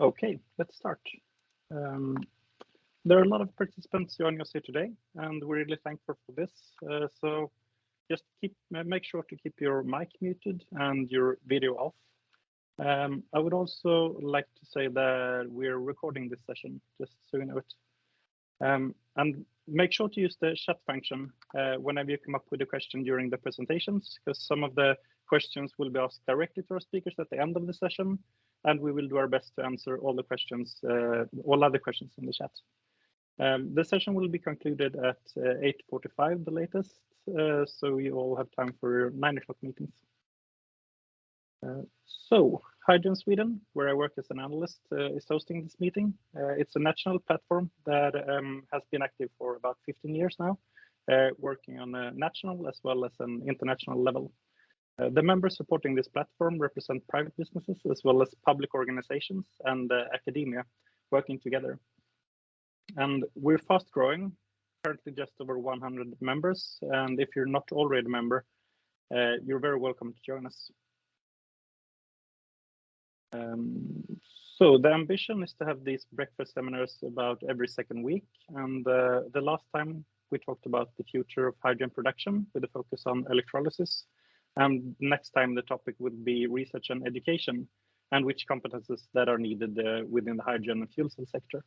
Okay, let's start. There are a lot of participants joining us here today, and we're really thankful for this. So just make sure to keep your mic muted and your video off. I would also like to say that we're recording this session, just so you know it. And make sure to use the chat function whenever you come up with a question during the presentations, because some of the questions will be asked directly to our speakers at the end of the session, and we will do our best to answer all the questions, all other questions in the chat. The session will be concluded at 8:45 the latest, so you all have time for your 9 o'clock meetings. So Hydrogen Sweden, where I work as an analyst, is hosting this meeting. It's a national platform that has been active for about 15 years now, working on a national as well as an international level. The members supporting this platform represent private businesses as well as public organizations and academia working together. And we're fast growing, currently just over 100 members. And if you're not already a member, you're very welcome to join us. So the ambition is to have these breakfast seminars about every second week. And the last time we talked about the future of hydrogen production with a focus on electrolysis. And next time the topic would be research and education and which competences that are needed within the hydrogen and fuel cell sector.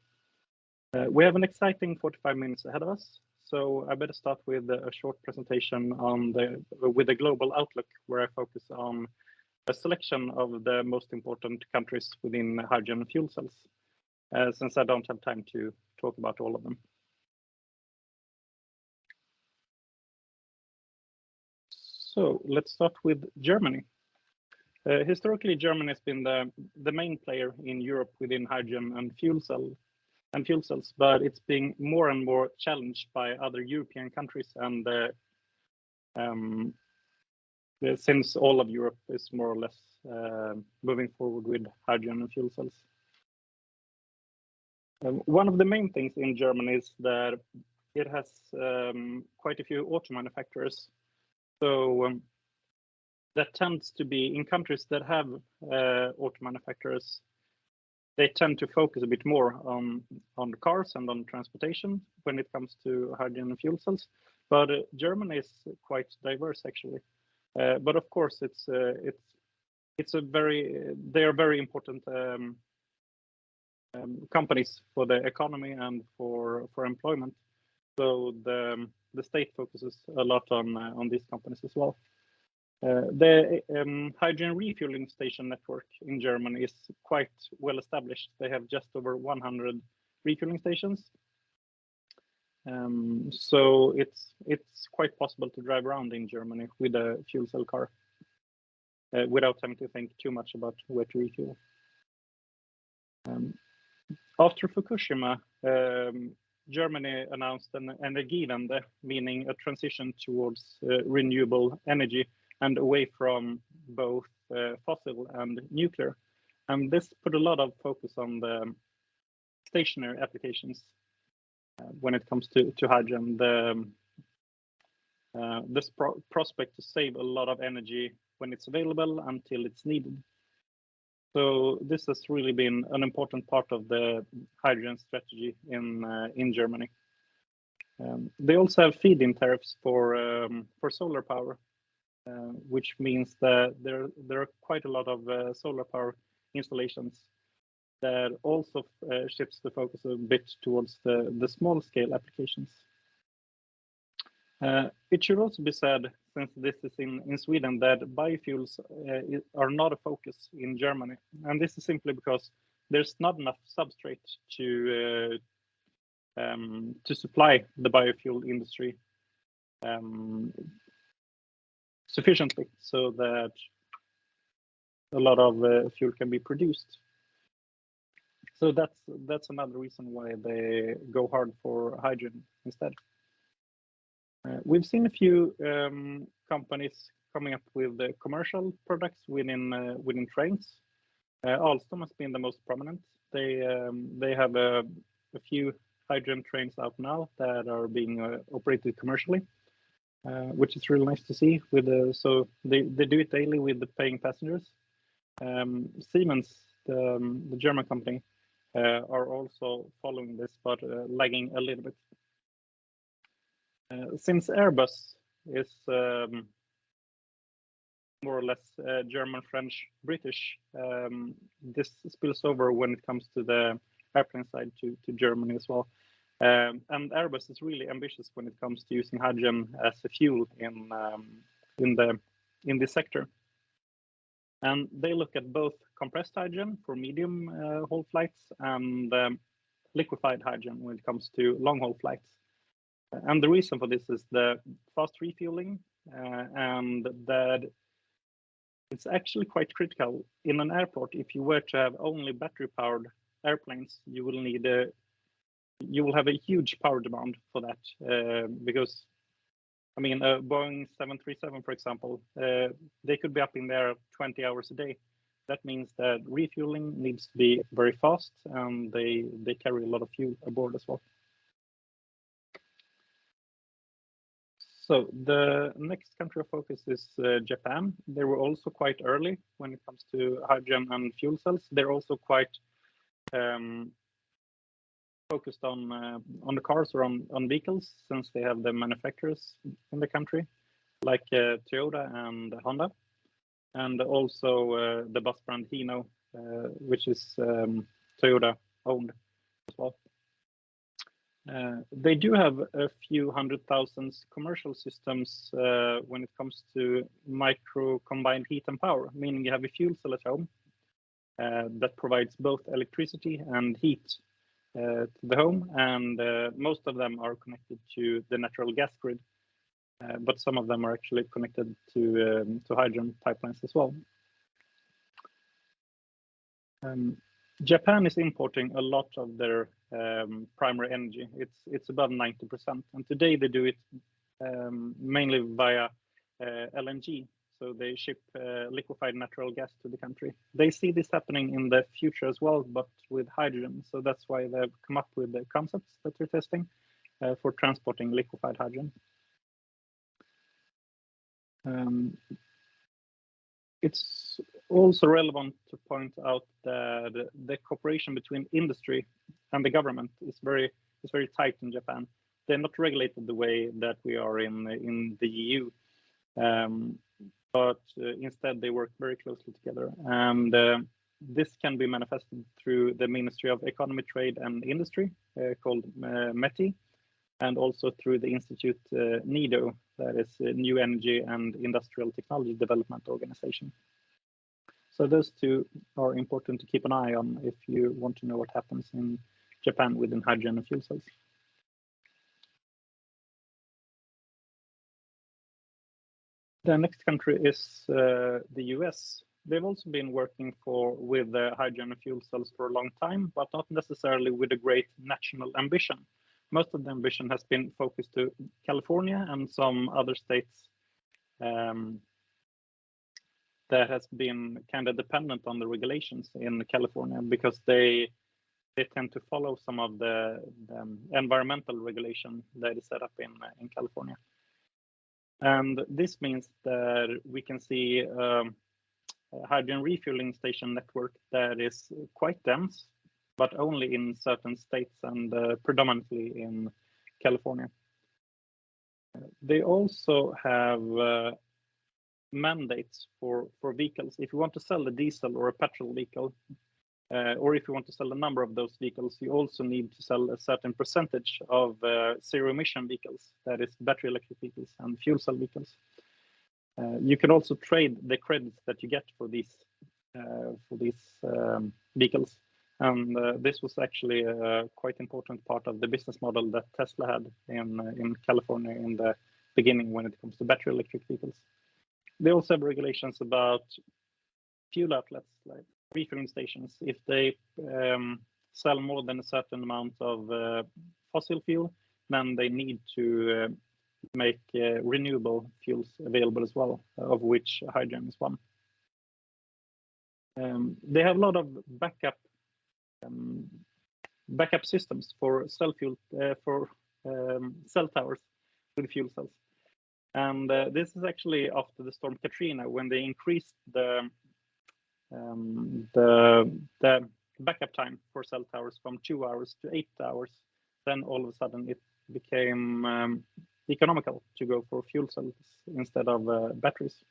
We have an exciting 45 minutes ahead of us. So I better start with a short presentation on with a global outlook, where I focus on a selection of the most important countries within hydrogen and fuel cells, since I don't have time to talk about all of them. So let's start with Germany. Historically, Germany has been the main player in Europe within hydrogen and fuel cells, but it's being more and more challenged by other European countries, and since all of Europe is more or less moving forward with hydrogen and fuel cells. One of the main things in Germany is that it has quite a few auto manufacturers. So that tends to be in countries that have auto manufacturers. They tend to focus a bit more on the cars and on transportation when it comes to hydrogen and fuel cells. But Germany is quite diverse, actually. But of course, they are very important companies for the economy and for employment. So the state focuses a lot on these companies as well. The hydrogen refueling station network in Germany is quite well established. They have just over 100 refueling stations. So it's quite possible to drive around in Germany with a fuel cell car without having to think too much about where to refuel. After Fukushima, Germany announced an Energiewende, meaning a transition towards renewable energy and away from both fossil and nuclear. And this put a lot of focus on the stationary applications when it comes to hydrogen. This prospect to save a lot of energy when it's available until it's needed. So this has really been an important part of the hydrogen strategy in Germany. They also have feed-in tariffs for solar power, which means that there are quite a lot of solar power installations that also shifts the focus a bit towards the small scale applications. It should also be said, since this is in Sweden, that biofuels are not a focus in Germany. And this is simply because there's not enough substrate to supply the biofuel industry sufficiently so that a lot of fuel can be produced. So that's another reason why they go hard for hydrogen instead. We've seen a few companies coming up with commercial products within trains. Alstom has been the most prominent. They have a few hydrogen trains out now that are being operated commercially, which is really nice to see. So they do it daily with the paying passengers. Siemens the German company, are also following this, but lagging a little bit. Since Airbus is more or less German, French, British, this spills over when it comes to the airplane side to Germany as well. And Airbus is really ambitious when it comes to using hydrogen as a fuel in this sector. And they look at both compressed hydrogen for medium haul flights and liquefied hydrogen when it comes to long haul flights. And the reason for this is the fast refueling and that it's actually quite critical in an airport. If you were to have only battery powered airplanes, you will have a huge power demand for that because I mean, a Boeing 737, for example, they could be up in there 20 hours a day. That means that refueling needs to be very fast, and they carry a lot of fuel aboard as well. So the next country of focus is Japan. They were also quite early when it comes to hydrogen and fuel cells. They're also quite focused on the cars or on vehicles, since they have the manufacturers in the country, like Toyota and Honda, and also the bus brand Hino, which is Toyota owned as well. They do have a few 100,000 commercial systems when it comes to micro combined heat and power, meaning you have a fuel cell at home that provides both electricity and heat to the home, and most of them are connected to the natural gas grid, but some of them are actually connected to hydrogen pipelines as well. Japan is importing a lot of their primary energy. It's about 90%, and today they do it mainly via LNG. So they ship liquefied natural gas to the country. They see this happening in the future as well, but with hydrogen. So that's why they've come up with the concepts that they're testing for transporting liquefied hydrogen. It's also relevant to point out that the cooperation between industry and the government is very tight in Japan. They're not regulated the way that we are in the EU. But instead they work very closely together, and this can be manifested through the Ministry of Economy, Trade and Industry called METI, and also through the Institute NIDO, that is New Energy and Industrial Technology Development Organization. So those two are important to keep an eye on if you want to know what happens in Japan within hydrogen and fuel cells. The next country is the US. They've also been working with hydrogen and fuel cells for a long time, but not necessarily with a great national ambition. Most of the ambition has been focused to California and some other states that has been kind of dependent on the regulations in California, because they tend to follow some of the environmental regulation that is set up in California. And this means that we can see a hydrogen refueling station network that is quite dense, but only in certain states and predominantly in California. They also have mandates for vehicles. If you want to sell a diesel or a petrol vehicle, or if you want to sell a number of those vehicles, you also need to sell a certain percentage of zero emission vehicles, that is battery electric vehicles and fuel cell vehicles. You can also trade the credits that you get for these vehicles. And this was actually a quite important part of the business model that Tesla had in California in the beginning when it comes to battery electric vehicles. They also have regulations about fuel outlets, like refueling stations. If they sell more than a certain amount of fossil fuel, then they need to make renewable fuels available as well, of which hydrogen is one. They have a lot of backup systems for cell towers with fuel cells. And this is actually after the storm Katrina, when they increased the the backup time for cell towers from 2 hours to 8 hours, then all of a sudden it became economical to go for fuel cells instead of batteries.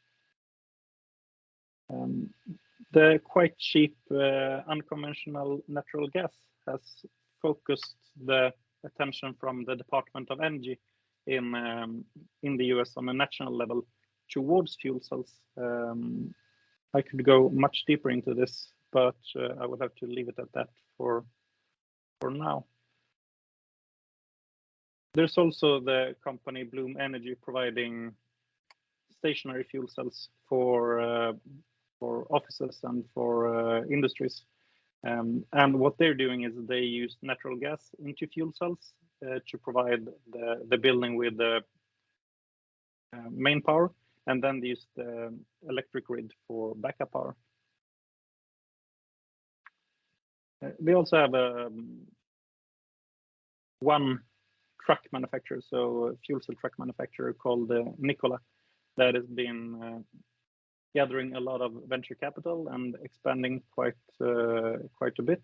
The quite cheap unconventional natural gas has focused the attention from the Department of Energy in the US on a national level towards fuel cells. I could go much deeper into this, but I would have to leave it at that for now. There's also the company Bloom Energy providing stationary fuel cells for offices and for industries. And what they're doing is they use natural gas into fuel cells to provide the building with the main power, and then they use the electric grid for backup power. They also have one truck manufacturer, so a fuel cell truck manufacturer called Nikola, that has been gathering a lot of venture capital and expanding quite a bit.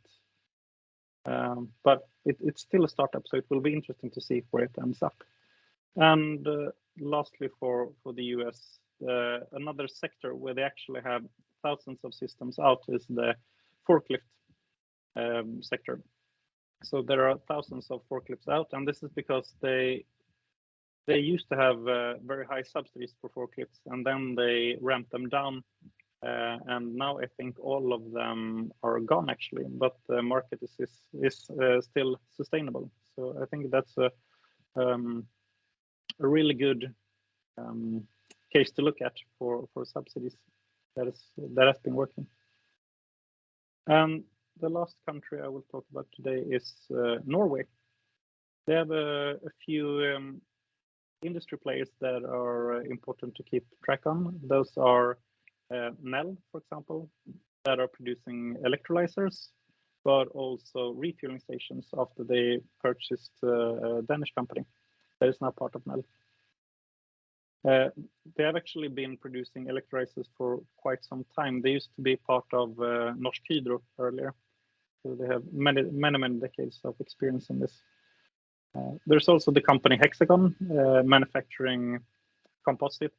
But it's still a startup, so it will be interesting to see where it ends up. And lastly, for the US, another sector where they actually have thousands of systems out is the forklift sector. So there are thousands of forklifts out, and this is because they used to have very high subsidies for forklifts, and then they ramped them down, and now I think all of them are gone actually, but the market is still sustainable. So I think that's a really good case to look at for subsidies that has been working. And the last country I will talk about today is Norway. They have a few industry players that are important to keep track on. Those are Nel, for example, that are producing electrolyzers, but also refueling stations after they purchased a Danish company that is now part of Nel. They have actually been producing electrolyzers for quite some time. They used to be part of Norsk Hydro earlier, so they have many decades of experience in this. There's also the company Hexagon manufacturing composite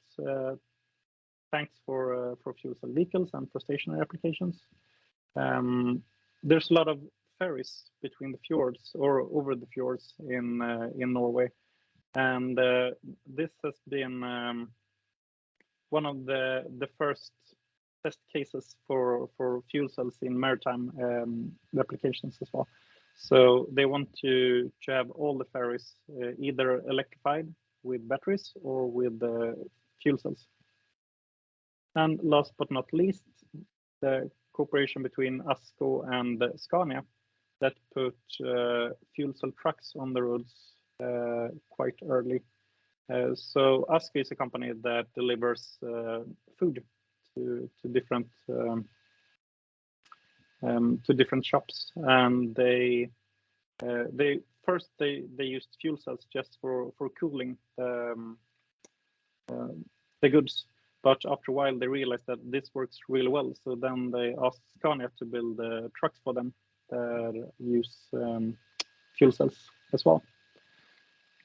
tanks for fuel cell vehicles and for stationary applications. There's a lot of ferries between the fjords or over the fjords in Norway, and this has been one of the first test cases for fuel cells in maritime applications as well. So they want to have all the ferries either electrified with batteries or with fuel cells. And last but not least, the cooperation between ASKO and Scania that put fuel cell trucks on the roads quite early. So ASKO is a company that delivers food to different shops, and they used fuel cells just for cooling the goods, but after a while they realized that this works really well, so then they asked Scania to build trucks for them that use fuel cells as well.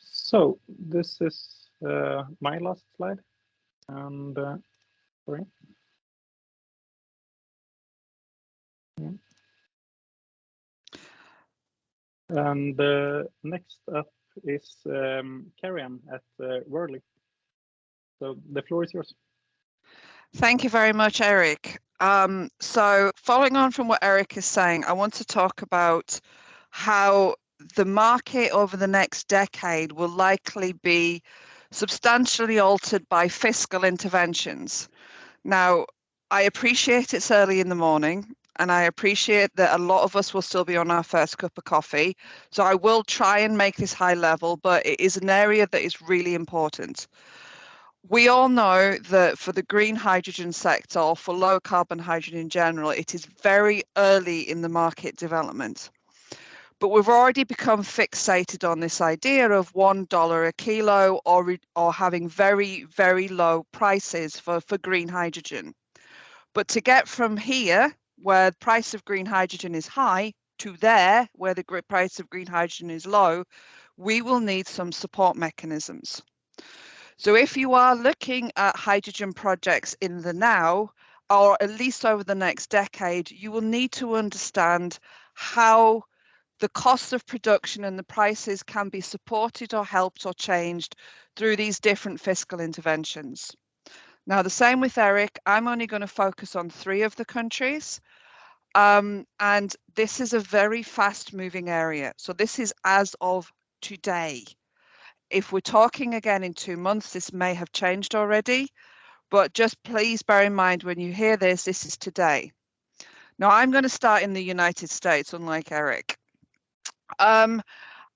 So this is my last slide, and sorry. Yeah. And next up is Kerry-Ann at Worley. So the floor is yours. Thank you very much, Eric. So following on from what Eric is saying, I want to talk about how the market over the next decade will likely be substantially altered by fiscal interventions. Now, I appreciate it's early in the morning, and I appreciate that a lot of us will still be on our first cup of coffee. So I will try and make this high level, but it is an area that is really important. We all know that for the green hydrogen sector, or for low carbon hydrogen in general, it is very early in the market development. But we've already become fixated on this idea of $1 a kilo or having very, very low prices for green hydrogen. But to get from here, where the price of green hydrogen is high, to there, where the price of green hydrogen is low, we will need some support mechanisms. So if you are looking at hydrogen projects in the now, or at least over the next decade, you will need to understand how the costs of production and the prices can be supported or helped or changed through these different fiscal interventions. Now, the same with Eric, I'm only going to focus on 3 of the countries. And this is a very fast moving area. So this is as of today. If we're talking again in 2 months, this may have changed already, but just please bear in mind when you hear this, this is today. Now I'm going to start in the United States, unlike Eric.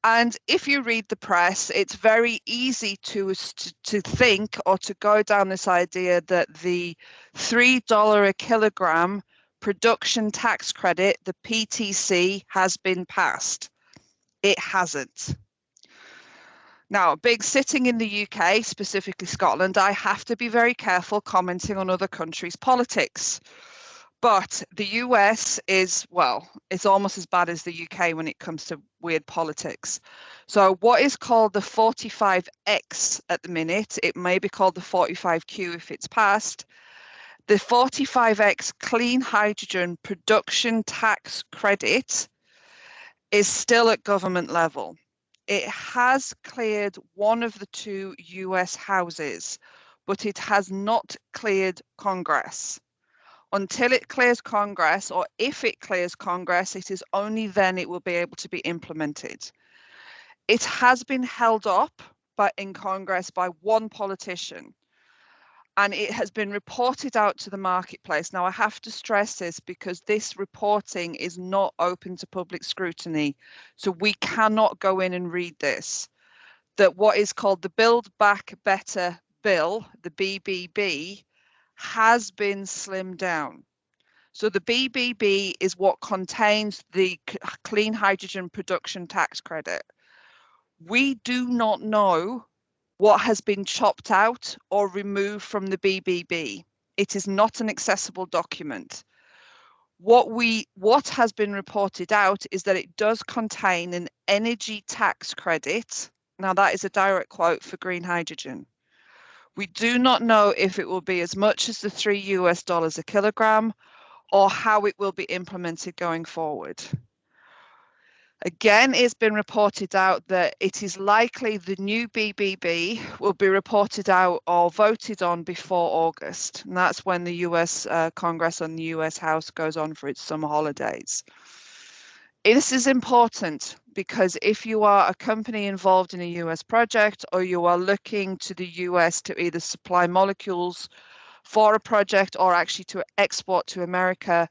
And if you read the press, it's very easy to think or to go down this idea that the $3 a kilogram production tax credit, the PTC, has been passed. It hasn't. Now, sitting in the UK, specifically Scotland, I have to be very careful commenting on other countries' politics. But the US is, well, it's almost as bad as the UK when it comes to weird politics. So what is called the 45X at the minute, it may be called the 45Q if it's passed. The 45X clean hydrogen production tax credit is still at government level. It has cleared one of the 2 US houses, but it has not cleared Congress. Until it clears Congress, or if it clears Congress, it is only then it will be able to be implemented. It has been held up in Congress by one politician, and it has been reported out to the marketplace. Now, I have to stress this because this reporting is not open to public scrutiny, so we cannot go in and read this. That what is called the Build Back Better bill, the BBB, has been slimmed down. So the BBB is what contains the clean hydrogen production tax credit. We do not know what has been chopped out or removed from the BBB. It is not an accessible document. What has been reported out is that it does contain an energy tax credit. Now that is a direct quote for green hydrogen. We do not know if it will be as much as the $3 a kilogram or how it will be implemented going forward. Again, it's been reported out that it is likely the new BBB will be reported out or voted on before August. And that's when the US Congress and the US House goes on for its summer holidays. This is important because if you are a company involved in a US project or you are looking to the US to either supply molecules for a project or actually to export to America,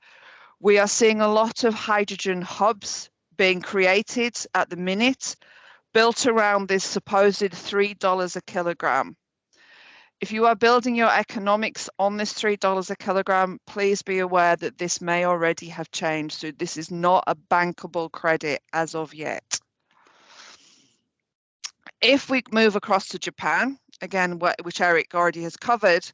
we are seeing a lot of hydrogen hubs being created at the minute, built around this supposed $3 a kilogram. If you are building your economics on this $3 a kilogram, please be aware that this may already have changed. So this is not a bankable credit as of yet. If we move across to Japan, again, which Eric already has covered,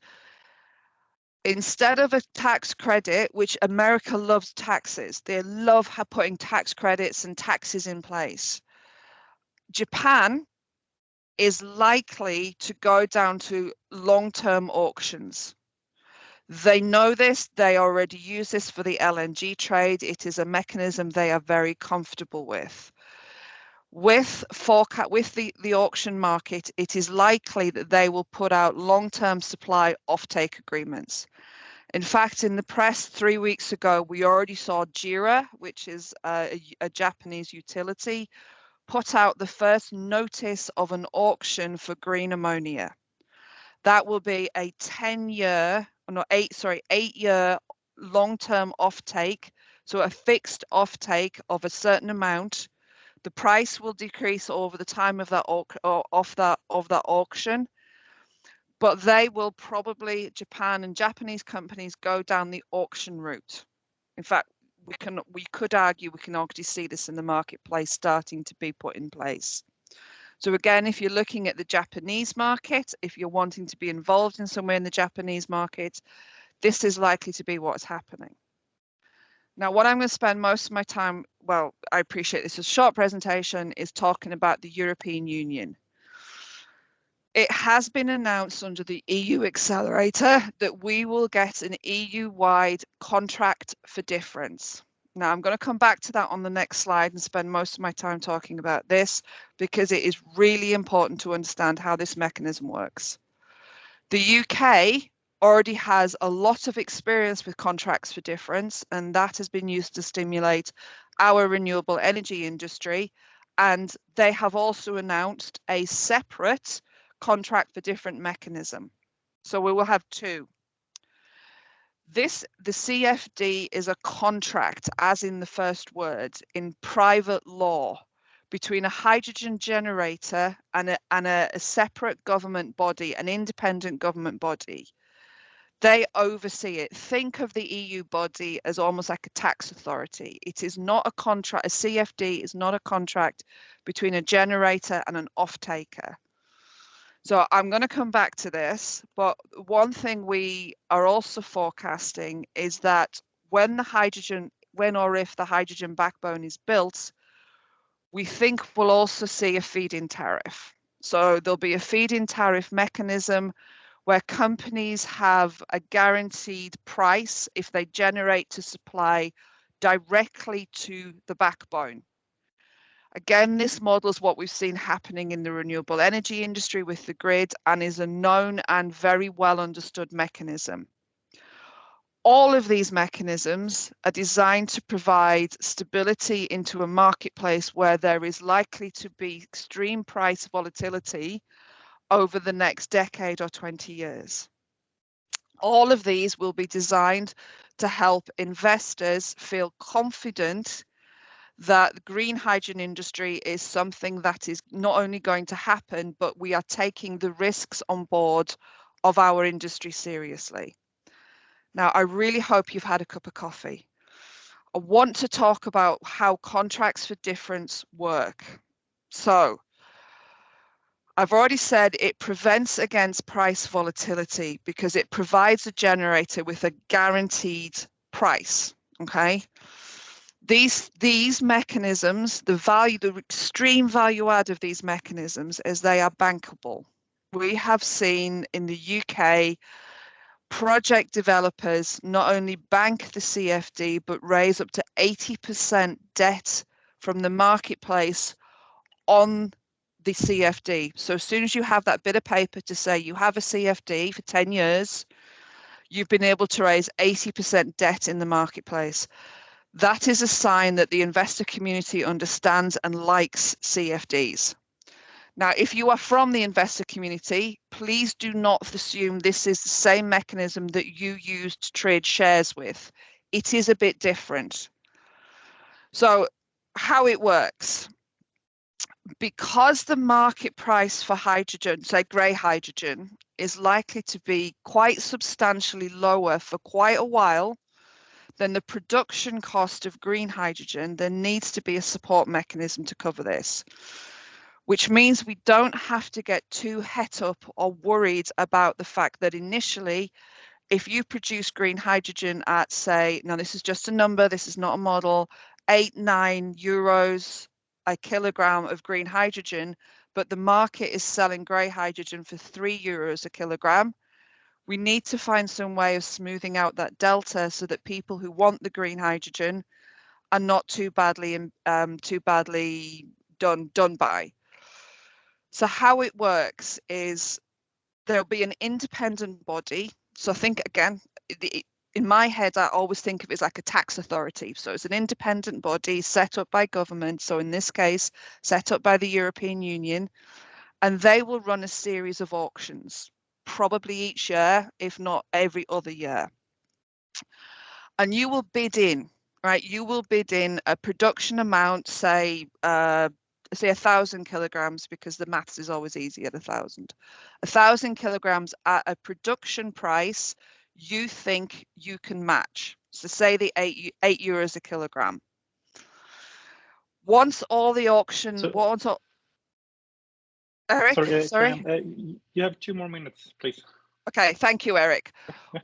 instead of a tax credit, which America loves taxes, they love putting tax credits and taxes in place. Japan is likely to go down to long-term auctions. They know this, they already use this for the LNG trade. It is a mechanism they are very comfortable with. With the auction market, it is likely that they will put out long-term supply offtake agreements. In fact, in the press 3 weeks ago, we already saw JERA, which is a Japanese utility, put out the first notice of an auction for green ammonia. That will be a 8-year long-term offtake, so a fixed offtake of a certain amount. The price will decrease over the time of that auction, but they will probably, Japan and Japanese companies, go down the auction route. In fact, we could argue we can already see this in the marketplace starting to be put in place. So again, if you're looking at the Japanese market, if you're wanting to be involved in somewhere in the Japanese market, this is likely to be what's happening. Now, what I'm going to spend most of my time, well, I appreciate this is a short presentation, is talking about the European Union. It has been announced under the EU accelerator that we will get an EU-wide contract for difference. Now, I'm going to come back to that on the next slide and spend most of my time talking about this because it is really important to understand how this mechanism works. The UK already has a lot of experience with contracts for difference, and that has been used to stimulate our renewable energy industry. And they have also announced a separate contract for different mechanism. So we will have two. The CFD is a contract, as in the first word, in private law between a hydrogen generator and a separate government body, an independent government body. They oversee it. Think of the EU body as almost like a tax authority. It is not a contract, a CFD is not a contract between a generator and an off-taker. So I'm going to come back to this, but one thing we are also forecasting is that when or if the hydrogen backbone is built, we think we'll also see a feed-in tariff. So there'll be a feed-in tariff mechanism where companies have a guaranteed price if they generate to supply directly to the backbone. Again, this model is what we've seen happening in the renewable energy industry with the grid and is a known and very well understood mechanism. All of these mechanisms are designed to provide stability into a marketplace where there is likely to be extreme price volatility over the next decade or 20 years. All of these will be designed to help investors feel confident that the green hydrogen industry is something that is not only going to happen, but we are taking the risks on board of our industry seriously. Now, I really hope you've had a cup of coffee. I want to talk about how contracts for difference work. So, I've already said it prevents against price volatility because it provides a generator with a guaranteed price, okay? These mechanisms, the extreme value add of these mechanisms is they are bankable. We have seen in the UK project developers not only bank the CFD, but raise up to 80% debt from the marketplace on the CFD. So as soon as you have that bit of paper to say you have a CFD for 10 years, you've been able to raise 80% debt in the marketplace. That is a sign that the investor community understands and likes CFDs. Now, if you are from the investor community, please do not assume this is the same mechanism that you use to trade shares with. It is a bit different. So how it works. Because the market price for hydrogen, say grey hydrogen, is likely to be quite substantially lower for quite a while than the production cost of green hydrogen, there needs to be a support mechanism to cover this, which means we don't have to get too het up or worried about the fact that initially, if you produce green hydrogen at, say, now this is just a number, this is not a model, 8-9 euros a kilogram of green hydrogen, but the market is selling grey hydrogen for 3 euros a kilogram. We need to find some way of smoothing out that delta so that people who want the green hydrogen are not too badly done by. So how it works is there'll be an independent body. So I think, again, in my head, I always think of it as like a tax authority. So it's an independent body set up by government. So in this case, set up by the European Union, and they will run a series of auctions, probably each year, if not every other year. And you will bid in, right? You will bid in a production amount, say 1,000 kilograms, because the maths is always easy at 1,000. 1,000 kilograms at a production price you think you can match. So say the 8 euros a kilogram. Once all the auction, Eric, sorry. You have 2 more minutes, please. Okay, thank you, Eric.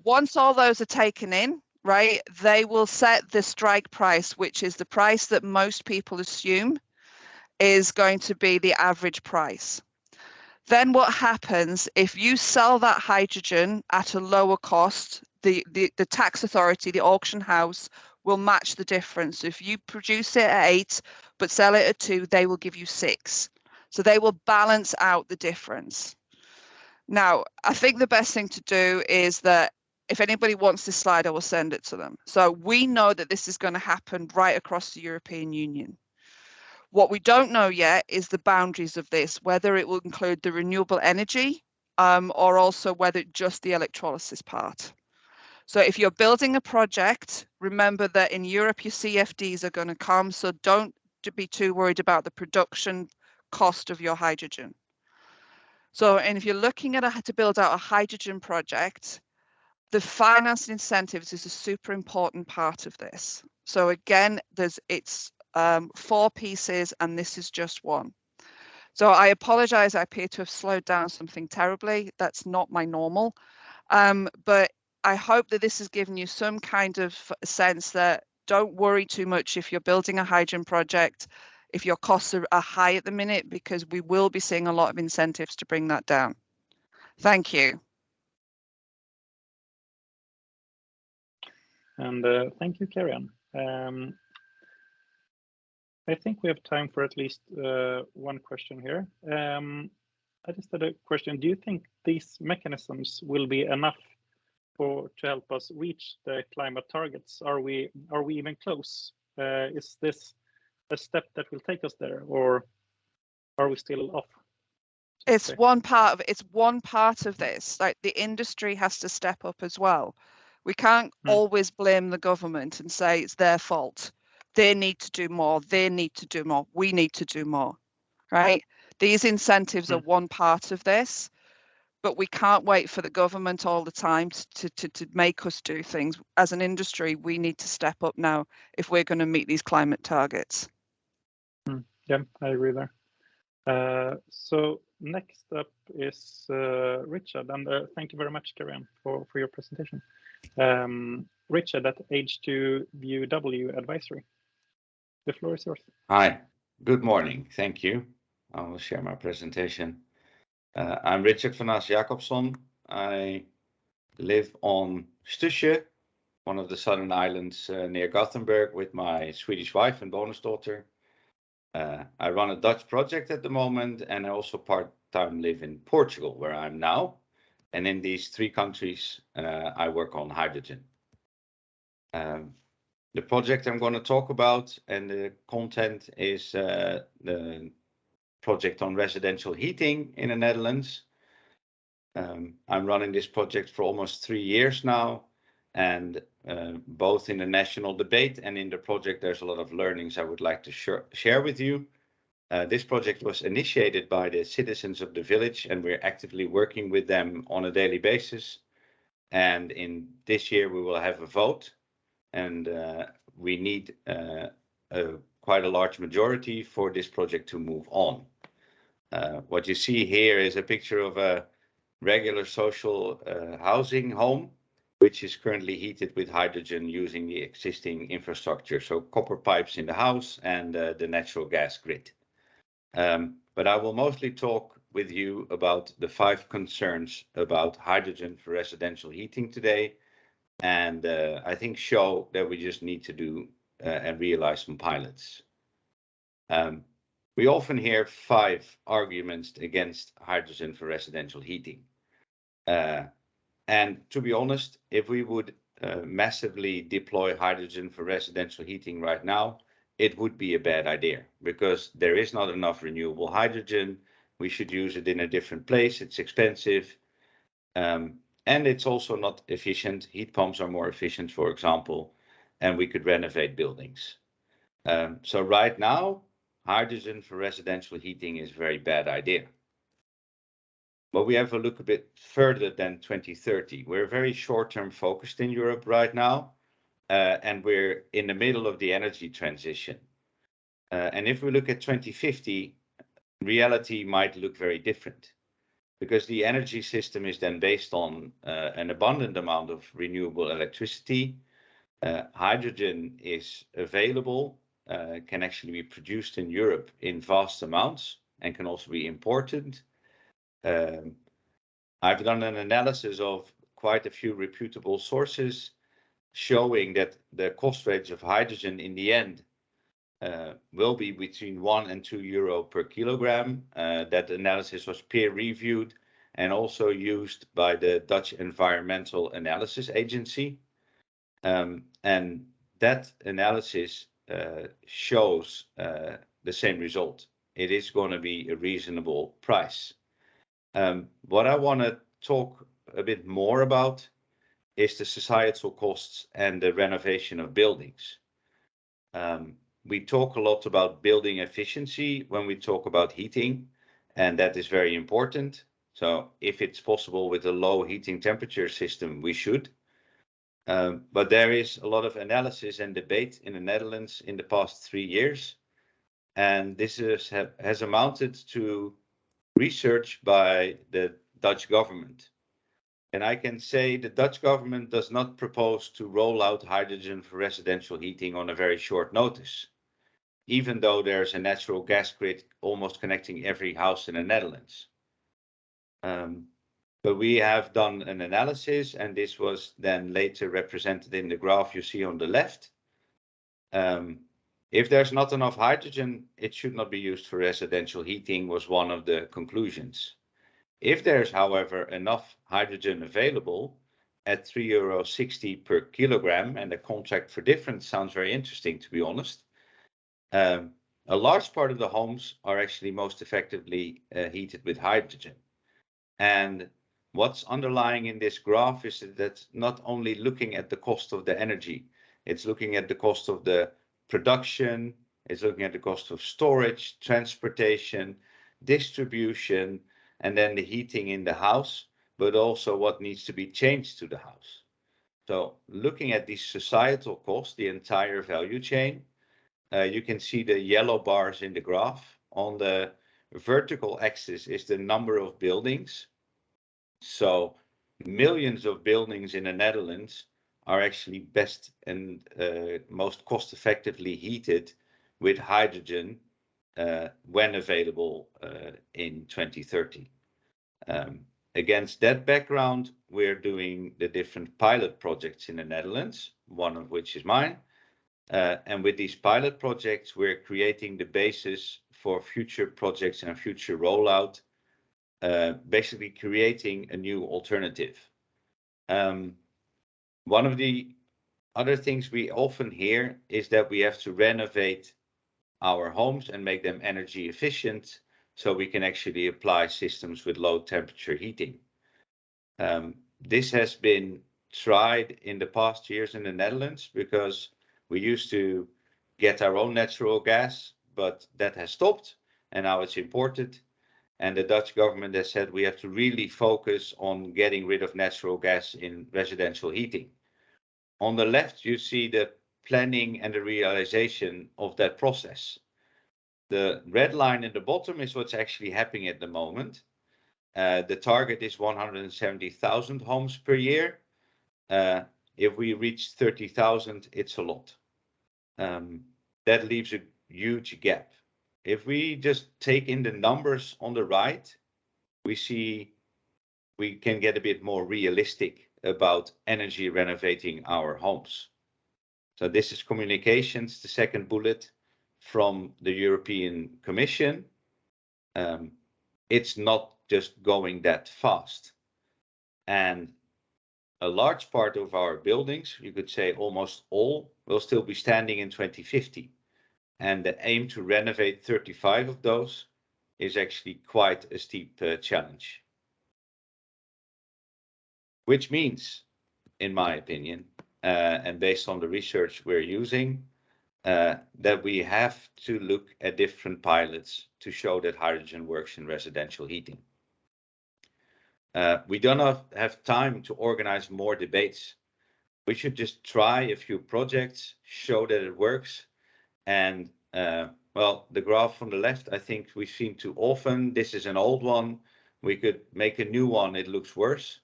Once all those are taken in, right, they will set the strike price, which is the price that most people assume is going to be the average price. Then what happens if you sell that hydrogen at a lower cost, the tax authority, the auction house, will match the difference. If you produce it at 8 but sell it at 2, they will give you 6. So they will balance out the difference. Now, I think the best thing to do is that if anybody wants this slide, I will send it to them. So we know that this is going to happen right across the European Union. What we don't know yet is the boundaries of this, whether it will include the renewable energy or also whether just the electrolysis part. So if you're building a project, remember that in Europe, your CFDs are going to come. So don't be too worried about the production cost of your hydrogen. So, and if you're looking at to build out a hydrogen project, the finance incentives is a super important part of this. So again, it's 4 pieces, and this is just one. So I apologize, I appear to have slowed down something terribly. That's not my normal. But I hope that this has given you some kind of sense that don't worry too much if you're building a hydrogen project, if your costs are high at the minute, because we will be seeing a lot of incentives to bring that down. Thank you. And thank you, Kerry-Ann. I think we have time for at least one question here. I just had a question. Do you think these mechanisms will be enough to help us reach the climate targets? Are we even close? Is this a step that will take us there, or are we still off? It's one part of this. Like, the industry has to step up as well. We can't always blame the government and say it's their fault. They need to do more. They need to do more. We need to do more, right? These incentives are one part of this, but we can't wait for the government all the time to make us do things. As an industry, we need to step up now if we're going to meet these climate targets. Yeah, I agree there. So next up is Richard, and thank you very much, Kerry-Ann, for your presentation. Richard at H2VW Advisory. The floor is yours. Hi, good morning. Thank you. I will share my presentation. I'm Richard van As Jacobson. I live on Stusje, one of the southern islands near Gothenburg, with my Swedish wife and bonus daughter. I run a Dutch project at the moment, and I also part-time live in Portugal, where I'm now. And in these 3 countries, I work on hydrogen. The project I'm going to talk about and the content is the project on residential heating in the Netherlands. I'm running this project for almost 3 years now, and both in the national debate and in the project, there's a lot of learnings I would like to share with you. This project was initiated by the citizens of the village, and we're actively working with them on a daily basis. And in this year, we will have a vote, and we need quite a large majority for this project to move on. What you see here is a picture of a regular social housing home, which is currently heated with hydrogen using the existing infrastructure, so copper pipes in the house and the natural gas grid. But I will mostly talk with you about the 5 concerns about hydrogen for residential heating today, and I think show that we just need to do and realize some pilots. We often hear 5 arguments against hydrogen for residential heating. And to be honest, if we would massively deploy hydrogen for residential heating right now, it would be a bad idea, because there is not enough renewable hydrogen. We should use it in a different place. It's expensive. And it's also not efficient. Heat pumps are more efficient, for example, and we could renovate buildings. So right now, hydrogen for residential heating is a very bad idea. But we have a look a bit further than 2030. We're very short-term focused in Europe right now, and we're in the middle of the energy transition. And if we look at 2050, reality might look very different. because the energy system is then based on an abundant amount of renewable electricity. Hydrogen is available, can actually be produced in Europe in vast amounts and can also be imported. I've done an analysis of quite a few reputable sources showing that the cost range of hydrogen in the end will be between 1 and 2 euro per kilogram. That analysis was peer reviewed and also used by the Dutch Environmental Analysis Agency. And that analysis shows the same result. It is going to be a reasonable price. What I want to talk a bit more about is the societal costs and the renovation of buildings. We talk a lot about building efficiency when we talk about heating, and that is very important. So if it's possible with a low heating temperature system, we should. But there is a lot of analysis and debate in the Netherlands in the past 3 years. And this has amounted to research by the Dutch government. And I can say the Dutch government does not propose to roll out hydrogen for residential heating on a very short notice, even though there's a natural gas grid almost connecting every house in the Netherlands. But we have done an analysis, and this was then later represented in the graph you see on the left. If there's not enough hydrogen, it should not be used for residential heating, was one of the conclusions. If there's, however, enough hydrogen available at €3.60 per kilogram, and the contract for difference sounds very interesting, to be honest, a large part of the homes are actually most effectively heated with hydrogen. And what's underlying in this graph is that not only looking at the cost of the energy, it's looking at the cost of the production, it's looking at the cost of storage, transportation, distribution, and then the heating in the house, but also what needs to be changed to the house. So looking at these societal costs, the entire value chain, you can see the yellow bars in the graph. On the vertical axis is the number of buildings. So millions of buildings in the Netherlands are actually best and most cost effectively heated with hydrogen when available in 2030. Against that background, we're doing the different pilot projects in the Netherlands, one of which is mine. And with these pilot projects, we're creating the basis for future projects and future rollout, basically creating a new alternative. One of the other things we often hear is that we have to renovate our homes and make them energy efficient so we can actually apply systems with low temperature heating. This has been tried in the past years in the Netherlands because we used to get our own natural gas, but that has stopped and now it's imported. And the Dutch government has said we have to really focus on getting rid of natural gas in residential heating. On the left, you see the planning and the realization of that process. The red line in the bottom is what's actually happening at the moment. The target is 170,000 homes per year. If we reach 30,000, it's a lot. That leaves a huge gap. If we just take in the numbers on the right, we see we can get a bit more realistic about energy renovating our homes. So this is communications, the second bullet from the European Commission. It's not just going that fast. And a large part of our buildings, you could say almost all, will still be standing in 2050. And the aim to renovate 35 of those is actually quite a steep challenge. Which means, in my opinion, and based on the research we're using, that we have to look at different pilots to show that hydrogen works in residential heating. We don't have time to organize more debates. We should just try a few projects, show that it works. And well, the graph on the left, I think we've seen too often. This is an old one We could make a new one, it looks worse.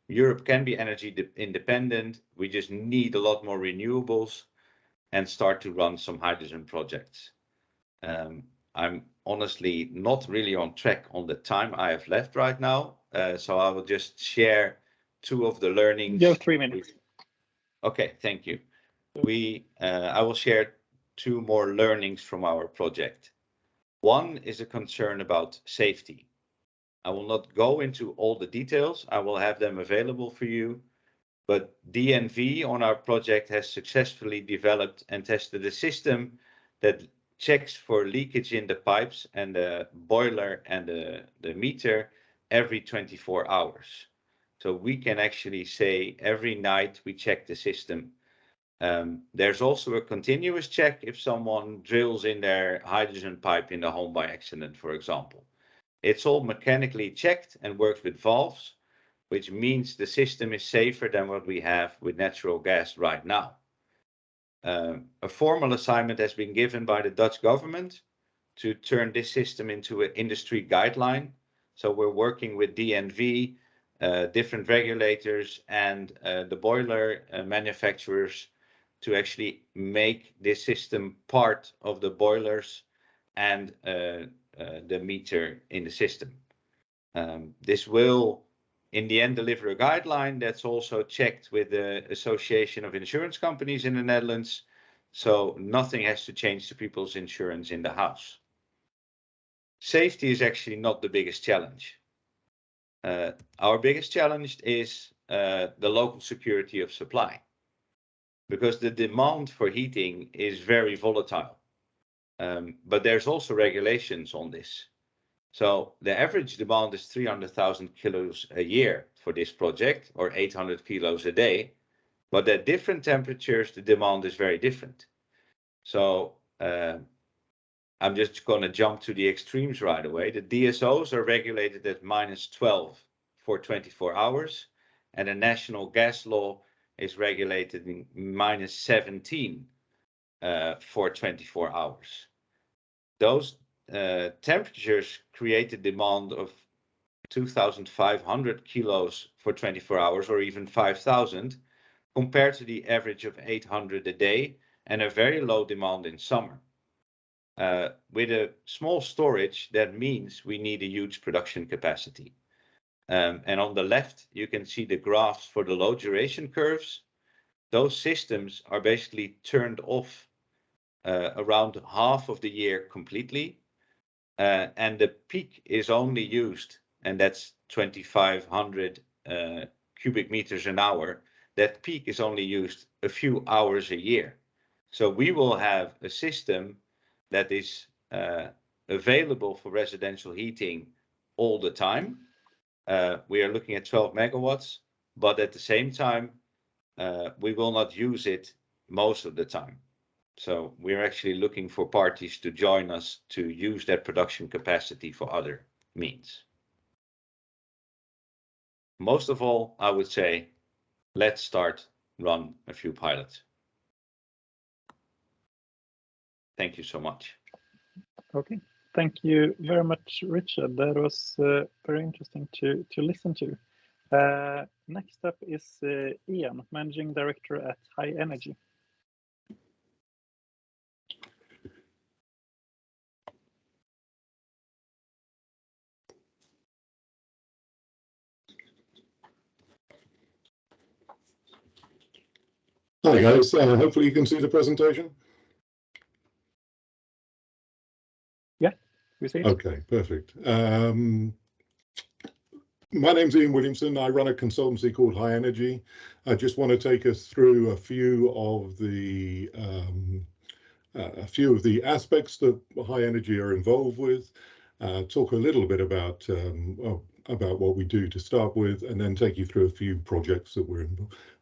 Europe can be energy independent. We just need a lot more renewables and start to run some hydrogen projects. I'm honestly not really on track on the time I have left right now. So I will just share two of the learnings. You have 3 minutes. Okay, thank you. I will share two more learnings from our project. One is a concern about safety. I will not go into all the details. I will have them available for you. But DNV on our project has successfully developed and tested a system that checks for leakage in the pipes and the boiler and the meter every 24 hours. So we can actually say every night we check the system. There's also a continuous check if someone drills in their hydrogen pipe in the home by accident, for example. It's all mechanically checked and works with valves, which means the system is safer than what we have with natural gas right now. A formal assignment has been given by the Dutch government to turn this system into an industry guideline. So we're working with DNV, different regulators and the boiler manufacturers to actually make this system part of the boilers and the meter in the system. This will, in the end, deliver a guideline that's also checked with the Association of Insurance Companies in the Netherlands. So nothing has to change to people's insurance in the house. Safety is actually not the biggest challenge. Our biggest challenge is the local security of supply, because the demand for heating is very volatile. But there's also regulations on this. So the average demand is 300,000 kilos a year for this project, or 800 kilos a day. But at different temperatures, the demand is very different. So I'm just going to jump to the extremes right away. The DSOs are regulated at -12 for 24 hours, and the national gas law is regulated in -17 for 24 hours. Those temperatures create a demand of 2,500 kilos for 24 hours, or even 5,000, compared to the average of 800 a day, and a very low demand in summer. With a small storage, that means we need a huge production capacity. And on the left, you can see the graphs for the low duration curves. Those systems are basically turned off around half of the year completely. And the peak is only used, and that's 2,500 cubic meters an hour. That peak is only used a few hours a year. So we will have a system that is available for residential heating all the time. We are looking at 12 megawatts, but at the same time, we will not use it most of the time. So we're actually looking for parties to join us to use that production capacity for other means. Most of all, I would say, let's run a few pilots. Thank you so much. Okay, thank you very much, Richard. That was very interesting to listen to. Next up is Ian, Managing Director at High Energy. Hi guys, hopefully you can see the presentation. Yeah, we see it. Okay, perfect. My name's Ian Williamson. I run a consultancy called High Energy. I just want to take us through a few of the aspects that High Energy are involved with. Talk a little bit about what we do to start with, and then take you through a few projects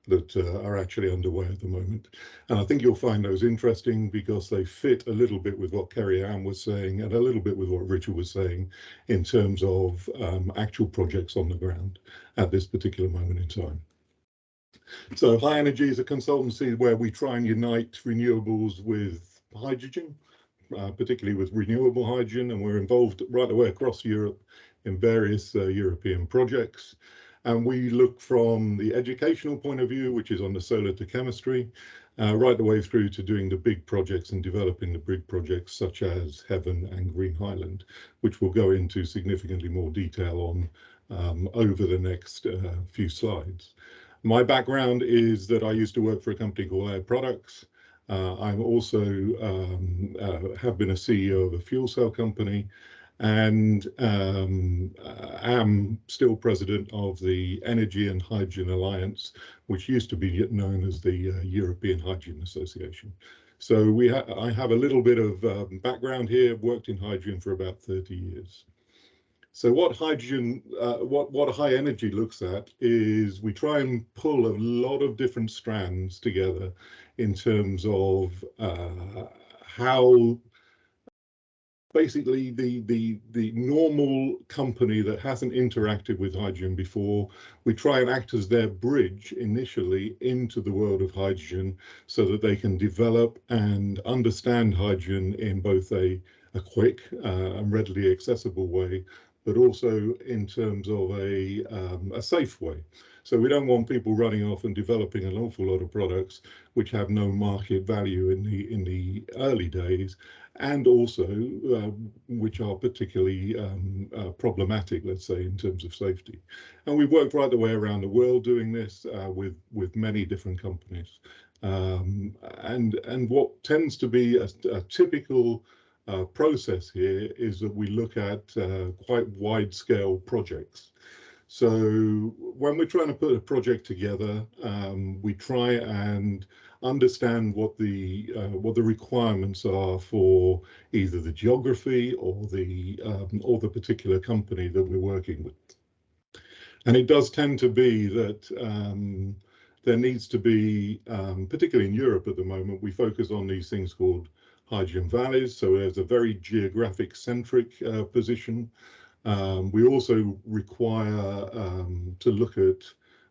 that are actually underway at the moment. And I think you'll find those interesting because they fit a little bit with what Kerry-Ann was saying and a little bit with what Richard was saying in terms of actual projects on the ground at this particular moment in time. So High Energy is a consultancy where we try and unite renewables with hydrogen. particularly with renewable hydrogen, and we're involved right the way across Europe in various European projects. And we look from the educational point of view, which is on the solar to chemistry, right the way through to doing the big projects and developing the big projects such as Heaven and Green Highland, which we'll go into significantly more detail on over the next few slides. My background is that I used to work for a company called Air Products. I'm also have been a CEO of a fuel cell company, and am still president of the Energy and Hydrogen Alliance, which used to be known as the European Hydrogen Association. So I have a little bit of background here, worked in hydrogen for about 30 years. So what hydrogen, what high energy looks at is we try and pull a lot of different strands together in terms of how basically the normal company that hasn't interacted with hydrogen before, we try and act as their bridge initially into the world of hydrogen so that they can develop and understand hydrogen in both a quick and readily accessible way, but also in terms of a safe way. So we don't want people running off and developing an awful lot of products which have no market value in the early days, and also which are particularly problematic, let's say, in terms of safety. And we've worked right the way around the world doing this with many different companies. And what tends to be a typical process here is that we look at quite wide-scale projects. So when we're trying to put a project together, we try and understand what the requirements are for either the geography or the particular company that we're working with. And it does tend to be that there needs to be, particularly in Europe at the moment, we focus on these things called hydrogen valleys. So there's a very geographic centric position. We also require to look at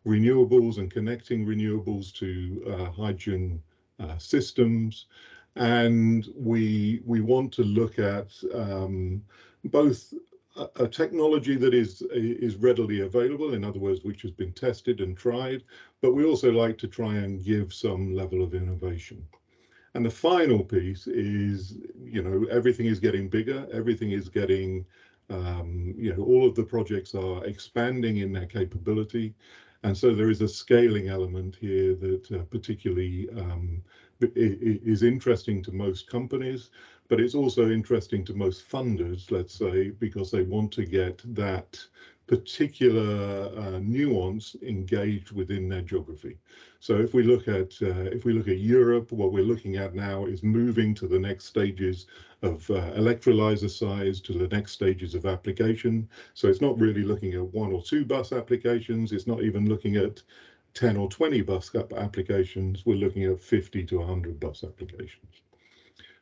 renewables and connecting renewables to hydrogen systems, and we want to look at both a technology that is readily available, in other words, which has been tested and tried, but we also like to try and give some level of innovation. And the final piece is, everything is getting bigger, everything is getting all of the projects are expanding in their capability. And so there is a scaling element here that particularly is interesting to most companies, but it's also interesting to most funders, let's say, because they want to get that particular nuance engaged within their geography. So if we look at Europe, what we're looking at now is moving to the next stages of electrolyzer size, to the next stages of application. So it's not really looking at 1 or 2 bus applications. It's not even looking at 10 or 20 bus applications. We're looking at 50 to 100 bus applications.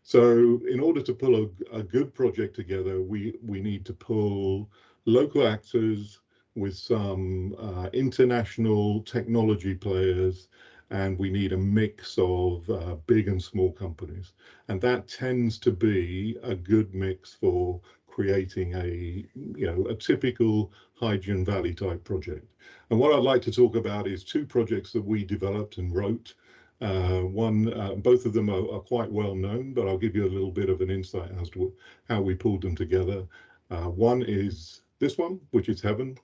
So in order to pull a good project together, we need to pull local actors with some international technology players, and we need a mix of big and small companies. And that tends to be a good mix for creating a typical hydrogen valley type project. And what I'd like to talk about is 2 projects that we developed and wrote. Both of them are quite well known, but I'll give you a little bit of an insight as to how we pulled them together. One is this one, which is Heaven.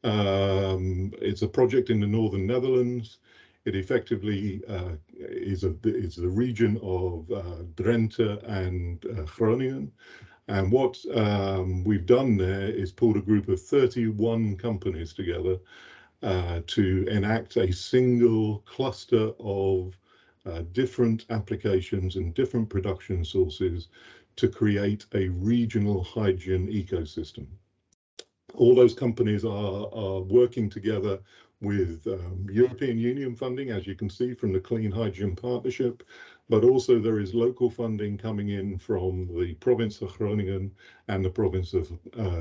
It's a project in the northern Netherlands. It effectively is the region of Drenthe and Groningen. And what we've done there is pulled a group of 31 companies together to enact a single cluster of different applications and different production sources to create a regional hydrogen ecosystem. All those companies are working together with European Union funding, as you can see from the Clean Hydrogen Partnership, but also there is local funding coming in from the province of Groningen and the province of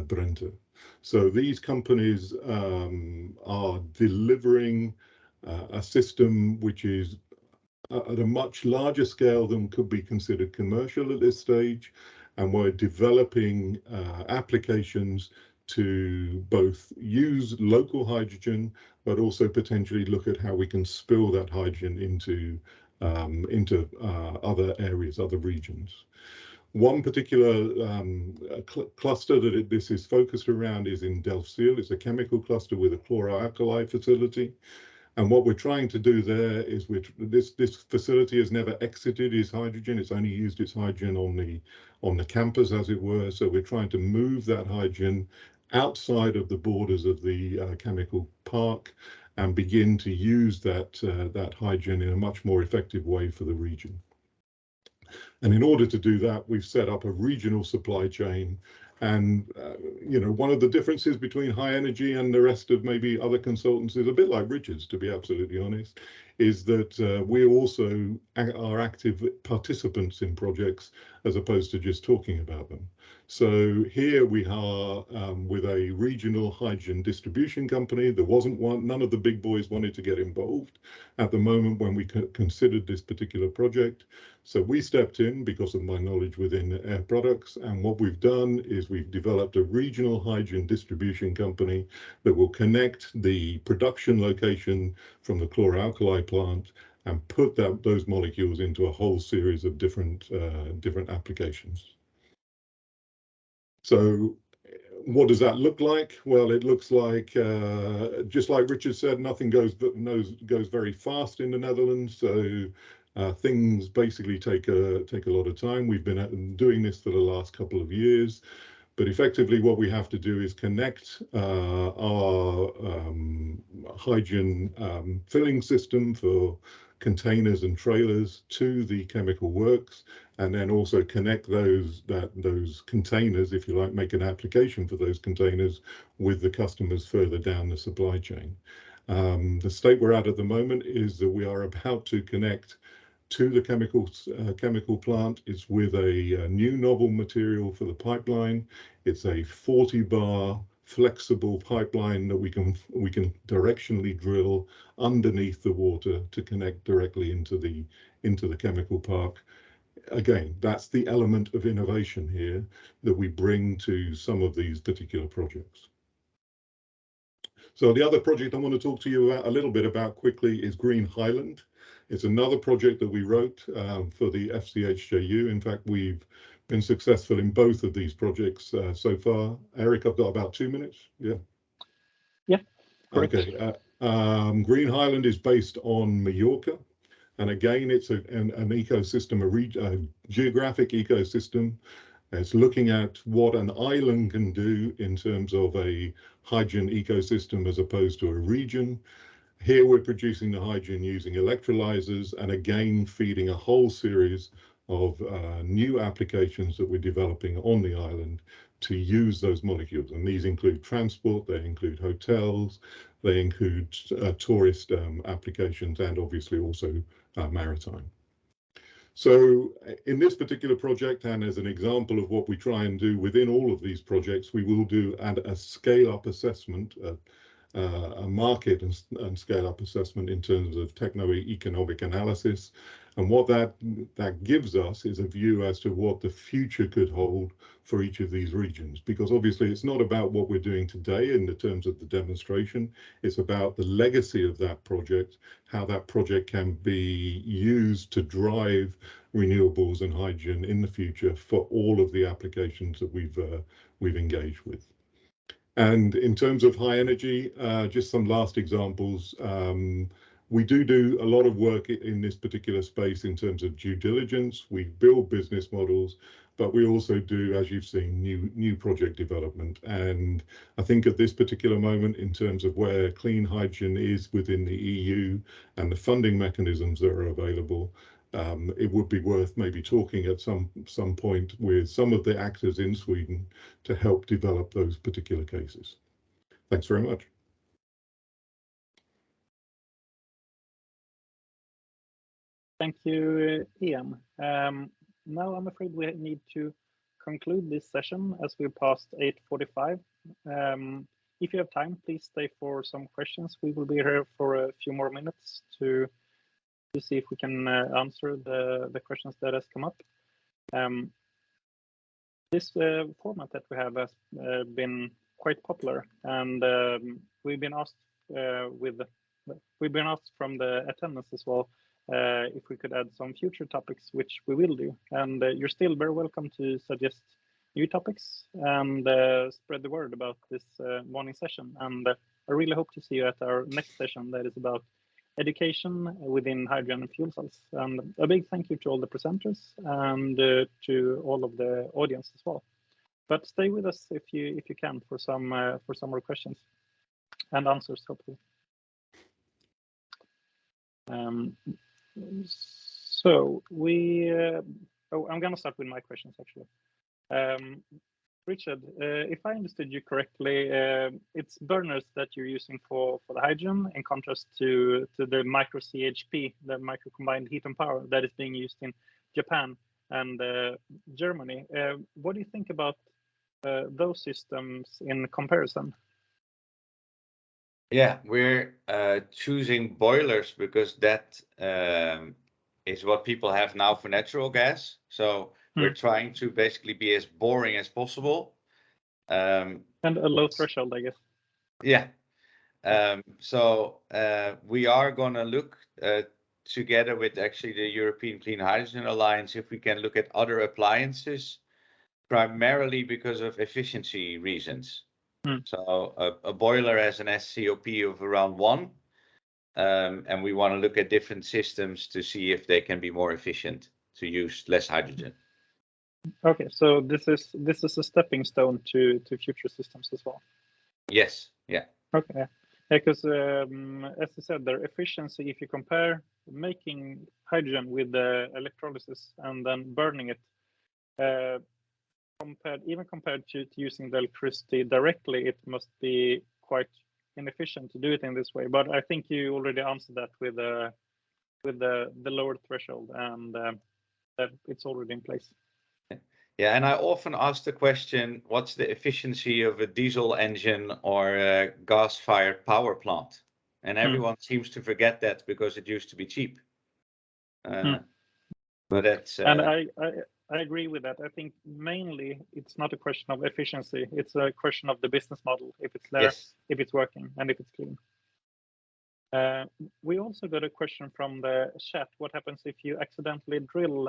Drenthe. So these companies are delivering a system which is at a much larger scale than could be considered commercial at this stage, and we're developing applications to both use local hydrogen, but also potentially look at how we can spill that hydrogen into other areas, other regions. One particular cluster that this is focused around is in Delfzijl. It's a chemical cluster with a chloroalkali facility. And what we're trying to do there is this facility has never exited its hydrogen. It's only used its hydrogen on the campus, as it were. So we're trying to move that hydrogen outside of the borders of the chemical park and begin to use that hydrogen in a much more effective way for the region. And in order to do that, we've set up a regional supply chain. And, you know, one of the differences between High Energy and the rest of maybe other consultancies, a bit like Richard's, to be absolutely honest, is that we also are active participants in projects as opposed to just talking about them. So here we are with a regional hydrogen distribution company. There wasn't one, none of the big boys wanted to get involved at the moment when we considered this particular project. So we stepped in because of my knowledge within Air Products, and what we've done is we've developed a regional hydrogen distribution company that will connect the production location from the chloroalkali plant and put those molecules into a whole series of different applications. So what does that look like? Well, it looks like, just like Richard said, nothing goes very fast in the Netherlands. So things basically take a lot of time. We've been doing this for the last couple of years, but effectively what we have to do is connect our hydrogen filling system for containers and trailers to the chemical works, and then also connect those containers, if you like, make an application for those containers with the customers further down the supply chain. The state we're at the moment is that we are about to connect to the chemical plant. It's with a new novel material for the pipeline. It's a 40-bar flexible pipeline that we can directionally drill underneath the water to connect directly into the chemical park. Again, that's the element of innovation here that we bring to some of these particular projects. So the other project I want to talk to you about a little bit about quickly is Green Highland. It's another project that we wrote for the FCHJU. In fact, we've been successful in both of these projects so far. Eric, I've got about 2 minutes. Yeah. Yeah. Correct. Okay. Green Highland is based on Mallorca, and again, it's an ecosystem, a geographic ecosystem. It's looking at what an island can do in terms of a hydrogen ecosystem as opposed to a region. Here we're producing the hydrogen using electrolyzers and again feeding a whole series of new applications that we're developing on the island to use those molecules. And these include transport, they include hotels, they include tourist applications, and obviously also maritime. So in this particular project, and as an example of what we try and do within all of these projects, we will do a scale-up assessment, a market and scale-up assessment in terms of techno-economic analysis. And what that gives us is a view as to what the future could hold for each of these regions, because obviously it's not about what we're doing today in the terms of the demonstration. It's about the legacy of that project, how that project can be used to drive renewables and hydrogen in the future for all of the applications that we've engaged with. And in terms of high energy, just some last examples. We do a lot of work in this particular space in terms of due diligence. We build business models, but we also do, as you've seen, new project development. And I think at this particular moment, in terms of where clean hydrogen is within the EU and the funding mechanisms that are available, it would be worth maybe talking at some point with some of the actors in Sweden to help develop those particular cases. Thanks very much. Thank you, Ian. Now I'm afraid we need to conclude this session as we're past 8:45. If you have time, please stay for some questions. We will be here for a few more minutes to to see if we can answer the questions that has come up. This format that we have has been quite popular, and we've been asked from the attendance as well if we could add some future topics, which we will do. And you're still very welcome to suggest new topics and spread the word about this morning session. And I really hope to see you at our next session that is about education within hydrogen and fuel cells. And a big thank you to all the presenters and to all of the audience as well. But stay with us if you can for some more questions and answers, hopefully. So I'm going to start with my questions actually. Richard, if I understood you correctly, it's burners that you're using for the hydrogen in contrast to the micro CHP, the micro combined heat and power that is being used in Japan and Germany. What do you think about those systems in comparison? Yeah, we're choosing boilers because that is what people have now for natural gas. So we're trying to basically be as boring as possible. And a low threshold, I guess. Yeah. So we are going to look together with actually the European Clean Hydrogen Alliance if we can look at other appliances, primarily because of efficiency reasons. So a boiler has an SCOP of around 1, and we want to look at different systems to see if they can be more efficient to use less hydrogen. Okay, so this is a stepping stone to future systems as well. Yes. Yeah. Okay. Because as I said, their efficiency, if you compare making hydrogen with the electrolysis and then burning it, compared to using the electricity directly, it must be quite inefficient to do it in this way. But I think you already answered that with the lower threshold and that it's already in place. Yeah, and I often ask the question, what's the efficiency of a diesel engine or a gas-fired power plant? And everyone seems to forget that because it used to be cheap. But that's... And I agree with that. I think mainly it's not a question of efficiency. It's a question of the business model, if it's there, yes. if it's working, and if it's clean. We also got a question from the chat. What happens if you accidentally drill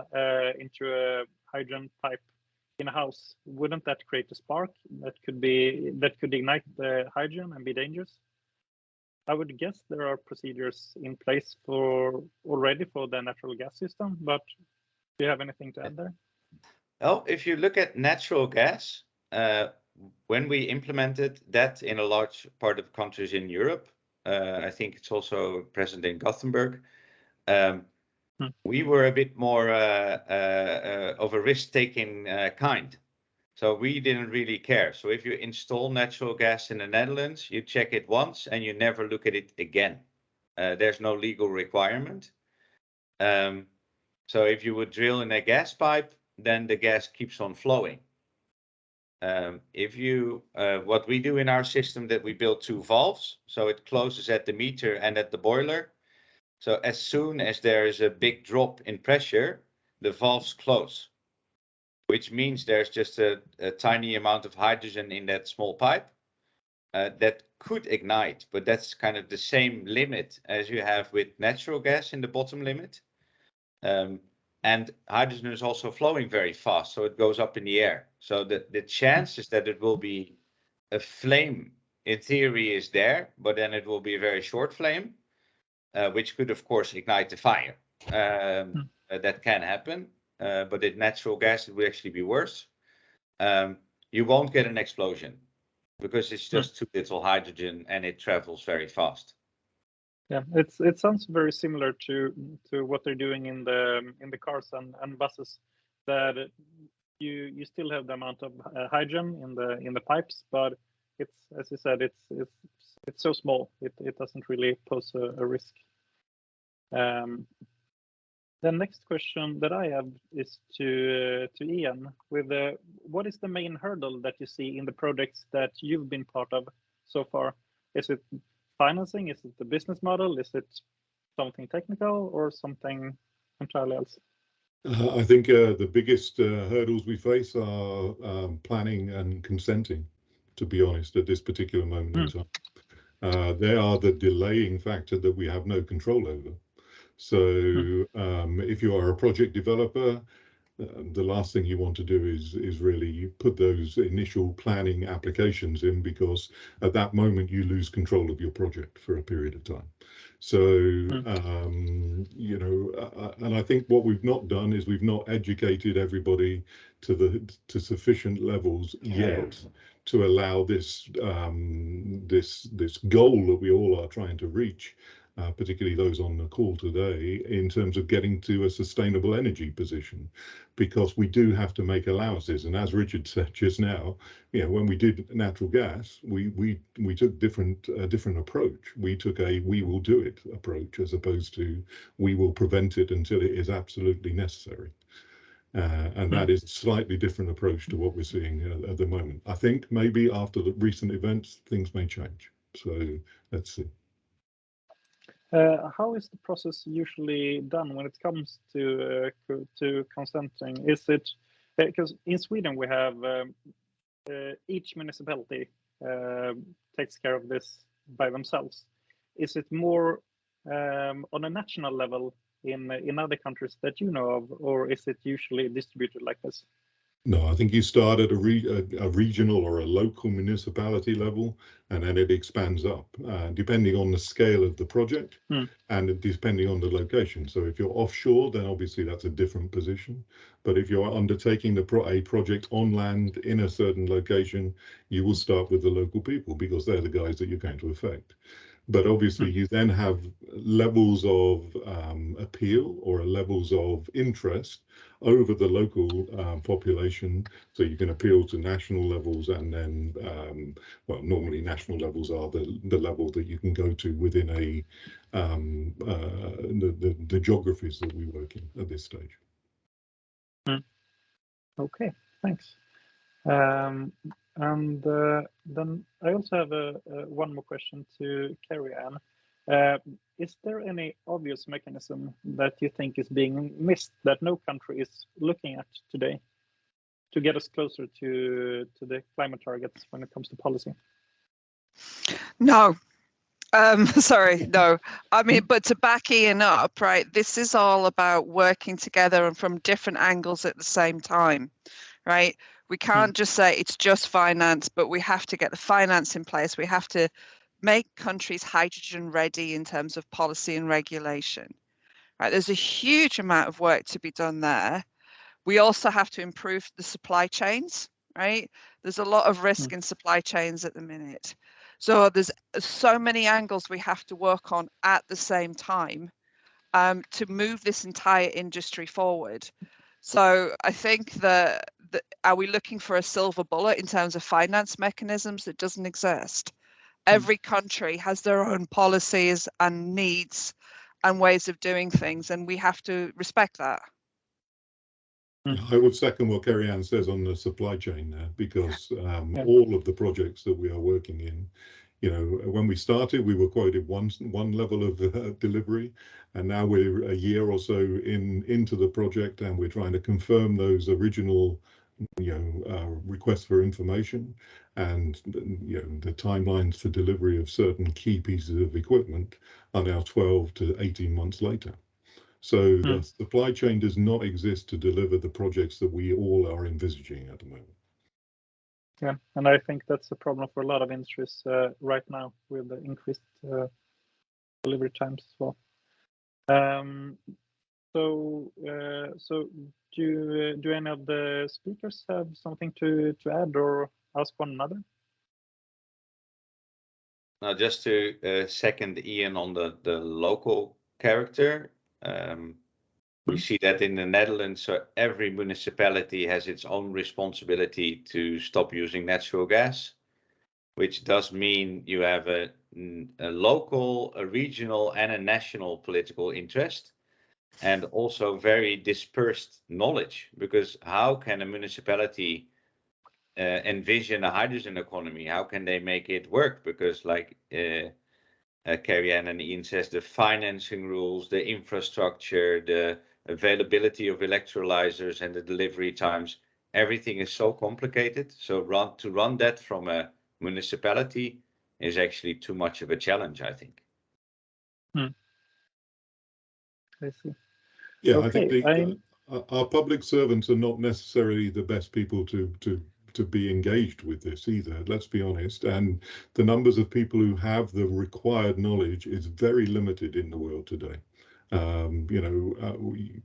into a hydrogen pipe in a house? Wouldn't that create a spark that could ignite the hydrogen and be dangerous? I would guess there are procedures in place already for the natural gas system, but do you have anything to add there? Oh, if you look at natural gas, when we implemented that in a large part of countries in Europe, I think it's also present in Gothenburg, we were a bit more of a risk-taking kind. So we didn't really care. So if you install natural gas in the Netherlands, you check it once and you never look at it again. There's no legal requirement. So if you would drill in a gas pipe, then the gas keeps on flowing. What we do in our system, that we build 2 valves, so it closes at the meter and at the boiler. So as soon as there is a big drop in pressure, the valves close, which means there's just a tiny amount of hydrogen in that small pipe that could ignite, but that's kind of the same limit as you have with natural gas in the bottom limit. And hydrogen is also flowing very fast, so it goes up in the air. So the chances that it will be a flame, in theory, is there, but then it will be a very short flame, which could, of course, ignite the fire. That can happen, but in natural gas, it will actually be worse. You won't get an explosion because it's just too little hydrogen and it travels very fast. Yeah, it sounds very similar to what they're doing in the cars and buses. That you still have the amount of hydrogen in the pipes, but it's, as you said, it's so small it doesn't really pose a risk. The next question that I have is to Ian. What is the main hurdle that you see in the projects that you've been part of so far? Is it financing? Is it the business model? Is it something technical or something entirely else? I think the biggest hurdles we face are planning and consenting, to be honest, at this particular moment in time. They are the delaying factor that we have no control over. So if you are a project developer, the last thing you want to do is really put those initial planning applications in, because at that moment you lose control of your project for a period of time. So, you know, and I think what we've not done is we've not educated everybody to sufficient levels yet to allow this this goal that we all are trying to reach, particularly those on the call today, in terms of getting to a sustainable energy position, because we do have to make allowances. And as Richard said just now, you know, when we did natural gas, we took a different approach. We took a "we will do it" approach, as opposed to "we will prevent it until it is absolutely necessary." And that is a slightly different approach to what we're seeing at the moment. I think maybe after the recent events, things may change. So let's see. How is the process usually done when it comes to consenting? Is it because in Sweden we have each municipality takes care of this by themselves? Is it more on a national level in other countries that you know of, or is it usually distributed like this? No, I think you start at a regional or a local municipality level, and then it expands up, depending on the scale of the project and depending on the location. So if you're offshore, then obviously that's a different position. But if you're undertaking a project on land in a certain location, you will start with the local people, because they're the guys that you're going to affect. But obviously you then have levels of appeal or levels of interest over the local population. So you can appeal to national levels, and then, well, normally national levels are the level that you can go to within the geographies that we work in at this stage. Okay, thanks. And then I also have one more question to Kerry-Ann. Is there any obvious mechanism that you think is being missed that no country is looking at today to get us closer to the climate targets when it comes to policy? No. Sorry, no. I mean, but to back Ian up, right, this is all about working together and from different angles at the same time, right? We can't just say it's just finance, but we have to get the finance in place. We have to make countries hydrogen ready in terms of policy and regulation, right? There's a huge amount of work to be done there. We also have to improve the supply chains, right? There's a lot of risk in supply chains at the minute. So there's so many angles we have to work on at the same time to move this entire industry forward. So I think that are we looking for a silver bullet in terms of finance mechanisms? It doesn't exist. Every country has their own policies and needs and ways of doing things, and we have to respect that. I would second what Kerry-Ann says on the supply chain there, because all of the projects that we are working in, you know, when we started, we were quoted one level of delivery, and now we're a year or so into the project, and we're trying to confirm those original, you know, requests for information, and you know, the timelines for delivery of certain key pieces of equipment are now 12 to 18 months later. So the supply chain does not exist to deliver the projects that we all are envisaging at the moment. Yeah, and I think that's a problem for a lot of industries right now with the increased delivery times as well. So do any of the speakers have something to add or ask one another? Now, just to second Ian on the local character, we see that in the Netherlands, so every municipality has its own responsibility to stop using natural gas, which does mean you have a local, a regional, and a national political interest, and also very dispersed knowledge, because how can a municipality envision a hydrogen economy? How can they make it work? Because like Kerry-Ann and Ian says, the financing rules, the infrastructure, the availability of electrolyzers and the delivery times, everything is so complicated. So to run that from a municipality is actually too much of a challenge, I think. I see. Yeah, Okay, I think our public servants are not necessarily the best people to be engaged with this either, let's be honest. And the numbers of people who have the required knowledge is very limited in the world today. I mean,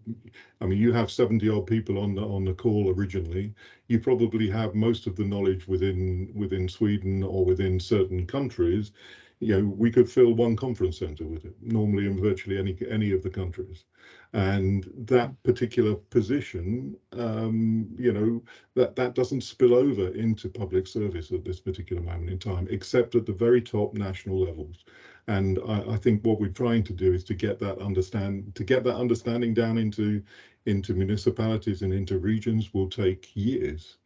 you have 70 odd people on the call originally. You probably have most of the knowledge within Sweden or within certain countries. We could fill one conference center with it, normally in virtually any of the countries. And that particular position, that doesn't spill over into public service at this particular moment in time, except at the very top national levels. And I think what we're trying to do is to get that understanding down into municipalities and into regions will take years.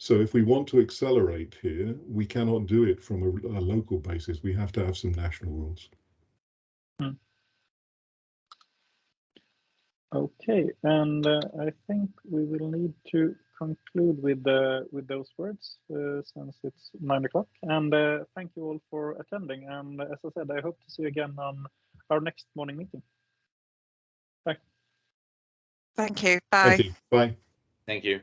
So if we want to accelerate here, we cannot do it from a local basis. We have to have some national rules. Okay, and I think we will need to conclude with those words since it's 9 o'clock. And thank you all for attending. And as I said, I hope to see you again on our next morning meeting. Bye. Thank you. Bye. Thank you. Bye. Thank you.